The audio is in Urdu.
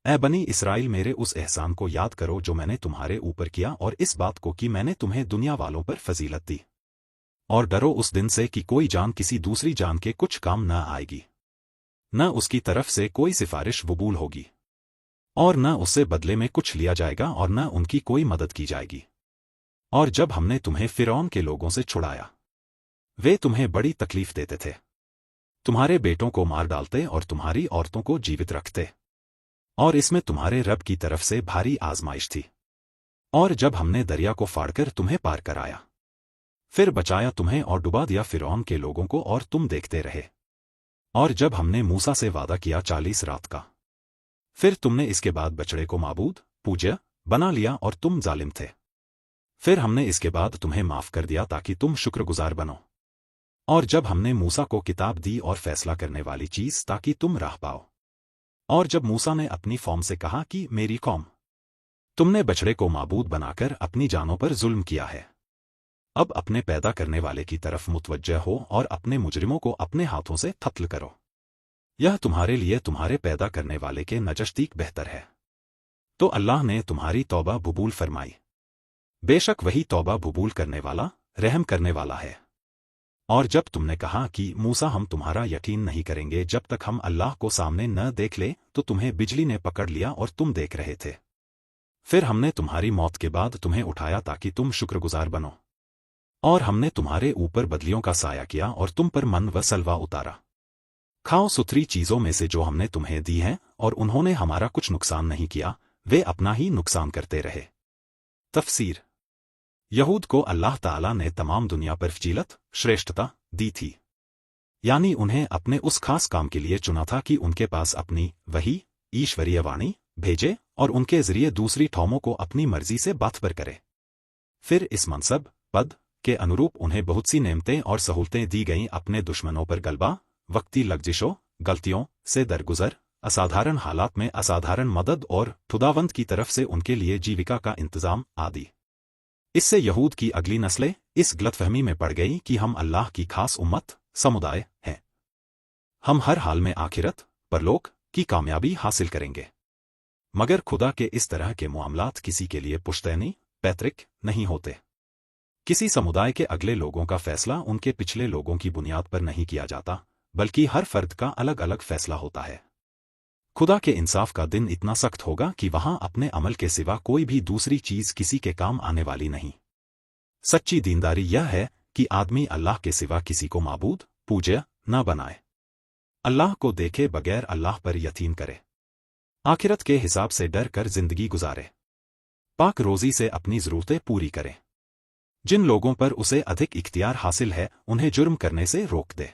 اے بنی اسرائیل میرے اس احسان کو یاد کرو جو میں نے تمہارے اوپر کیا اور اس بات کو کہ میں نے تمہیں دنیا والوں پر فضیلت دی اور ڈرو اس دن سے کہ کوئی جان کسی دوسری جان کے کچھ کام نہ آئے گی نہ اس کی طرف سے کوئی سفارش قبول ہوگی اور نہ اس سے بدلے میں کچھ لیا جائے گا اور نہ ان کی کوئی مدد کی جائے گی اور جب ہم نے تمہیں فرعون کے لوگوں سے چھڑایا وہ تمہیں بڑی تکلیف دیتے تھے تمہارے بیٹوں کو مار ڈالتے اور تمہاری عورتوں کو جیوت رکھتے اور اس میں تمہارے رب کی طرف سے بھاری آزمائش تھی اور جب ہم نے دریا کو پھاڑ کر تمہیں پار کرایا پھر بچایا تمہیں اور ڈبا دیا فرعون کے لوگوں کو اور تم دیکھتے رہے اور جب ہم نے موسیٰ سے وعدہ کیا 40 رات کا پھر تم نے اس کے بعد بچڑے کو معبود پوجا بنا لیا اور تم ظالم تھے پھر ہم نے اس کے بعد تمہیں معاف کر دیا تاکہ تم شکر گزار بنو اور جب ہم نے موسیٰ کو کتاب دی اور فیصلہ کرنے والی چیز تاکہ تم راہ پاؤ اور جب موسیٰ نے اپنی قوم سے کہا کہ میری قوم تم نے بچڑے کو معبود بنا کر اپنی جانوں پر ظلم کیا ہے اب اپنے پیدا کرنے والے کی طرف متوجہ ہو اور اپنے مجرموں کو اپنے ہاتھوں سے قتل کرو یہ تمہارے لیے تمہارے پیدا کرنے والے کے نزدیک بہتر ہے تو اللہ نے تمہاری توبہ قبول فرمائی بے شک وہی توبہ قبول کرنے والا رحم کرنے والا ہے اور جب تم نے کہا کہ موسیٰ ہم تمہارا یقین نہیں کریں گے جب تک ہم اللہ کو سامنے نہ دیکھ لیں تو تمہیں بجلی نے پکڑ لیا اور تم دیکھ رہے تھے پھر ہم نے تمہاری موت کے بعد تمہیں اٹھایا تاکہ تم شکر گزار بنو اور ہم نے تمہارے اوپر بدلیوں کا سایہ کیا اور تم پر من و سلوا اتارا کھاؤ ستھری چیزوں میں سے جو ہم نے تمہیں دی ہیں اور انہوں نے ہمارا کچھ نقصان نہیں کیا وہ اپنا ہی نقصان کرتے رہے تفسیر یہود کو اللہ تعالیٰ نے تمام دنیا پر فضیلت شریشٹتا دی تھی یعنی انہیں اپنے اس خاص کام کے لیے چنا تھا کہ ان کے پاس اپنی وحی ایشوریہ وانی بھیجے اور ان کے ذریعے دوسری قوموں کو اپنی مرضی سے بات پر کرے پھر اس منصب پد کے انوروپ انہیں بہت سی نعمتیں اور سہولتیں دی گئیں اپنے دشمنوں پر غلبہ وقتی لغزشوں غلطیوں سے درگزر اسادھارن حالات میں اسادھارن مدد اور خداوند کی طرف سے ان کے لیے جیوکا کا انتظام آدی اس سے یہود کی اگلی نسلیں اس غلط فہمی میں پڑ گئی کہ ہم اللہ کی خاص امت سمودائے ہیں ہم ہر حال میں آخرت پرلوک کی کامیابی حاصل کریں گے مگر خدا کے اس طرح کے معاملات کسی کے لیے پشتینی پیترک نہیں ہوتے کسی سمودائے کے اگلے لوگوں کا فیصلہ ان کے پچھلے لوگوں کی بنیاد پر نہیں کیا جاتا بلکہ ہر فرد کا الگ الگ فیصلہ ہوتا ہے خدا کے انصاف کا دن اتنا سخت ہوگا کہ وہاں اپنے عمل کے سوا کوئی بھی دوسری چیز کسی کے کام آنے والی نہیں سچی دینداری یہ ہے کہ آدمی اللہ کے سوا کسی کو معبود پوجا نہ بنائے اللہ کو دیکھے بغیر اللہ پر یقین کرے آخرت کے حساب سے ڈر کر زندگی گزارے پاک روزی سے اپنی ضرورتیں پوری کرے جن لوگوں پر اسے ادھک اختیار حاصل ہے انہیں جرم کرنے سے روک دے